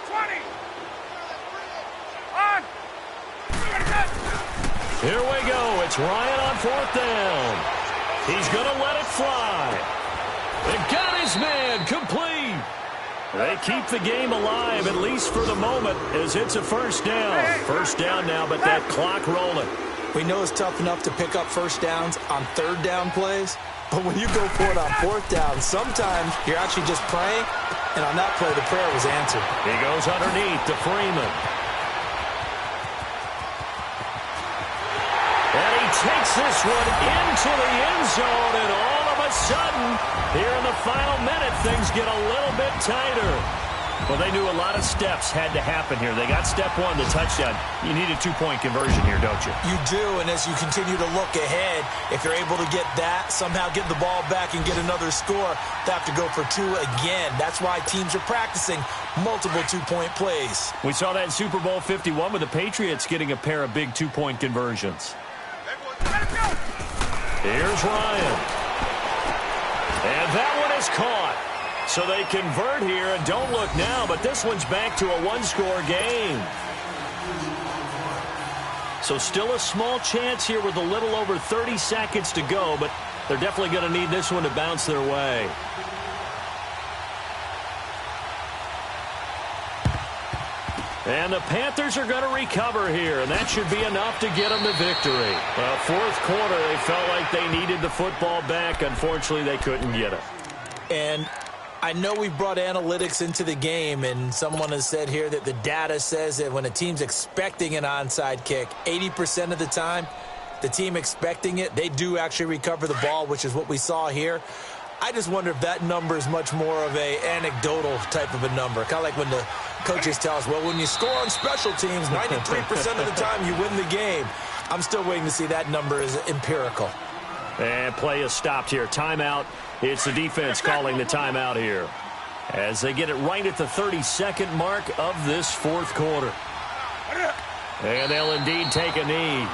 20. On. Here we go. It's Ryan on 4th down. He's going to let it fly. They got his man complete. They keep the game alive, at least for the moment, as it's a first down. First down now, but that clock rolling. We know it's tough enough to pick up first downs on third down plays, but when you go for it on 4th down, sometimes you're actually just praying, and on that play, the prayer was answered. He goes underneath to Freeman. And he takes this one into the end zone, and all of a sudden, here in the final minute, things get a little bit tighter. Well, they knew a lot of steps had to happen here. They got step 1, the touchdown. You need a 2-point conversion here, don't you? You do, and as you continue to look ahead, if you're able to get that, somehow get the ball back and get another score, they have to go for 2 again. That's why teams are practicing multiple 2-point plays. We saw that in Super Bowl 51 with the Patriots getting a pair of big 2-point conversions. Here's Ryan. And that one is caught. So they convert here, and don't look now, but this one's back to a 1-score game. So still a small chance here with a little over 30 seconds to go, but they're definitely going to need this one to bounce their way. And the Panthers are going to recover here, and that should be enough to get them the victory. Well, 4th quarter, they felt like they needed the football back. Unfortunately, they couldn't get it. And I know we brought analytics into the game, and someone has said here that the data says that when a team's expecting an onside kick, 80% of the time, the team expecting it, they do actually recover the ball, which is what we saw here. I just wonder if that number is much more of a anecdotal type of a number. Kind of like when the coaches tell us, well, when you score on special teams, 93% of the time you win the game. I'm still waiting to see that number is empirical. And play is stopped here. Timeout. It's the defense calling the timeout here as they get it right at the 32nd mark of this 4th quarter. And they'll indeed take a knee.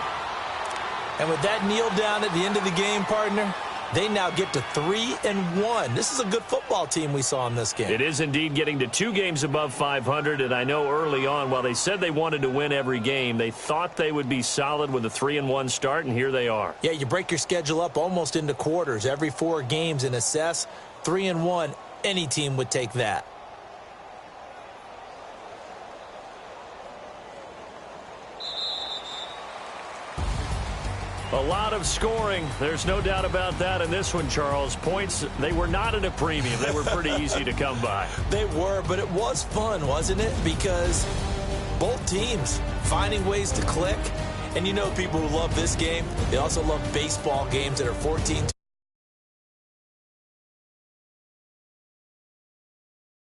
And with that kneel down at the end of the game, partner, they now get to 3-1. This is a good football team we saw in this game. It is indeed getting to 2 games above 500, and I know early on, while they said they wanted to win every game, they thought they would be solid with a 3-1 start, and here they are. Yeah, you break your schedule up almost into quarters, every 4 games, and assess 3-1. Any team would take that. A lot of scoring. There's no doubt about that in this one, Charles. Points, they were not at a premium. They were pretty easy to come by. They were, but it was fun, wasn't it? Because Both teams finding ways to click. And you know people who love this game, they also love baseball games that are 14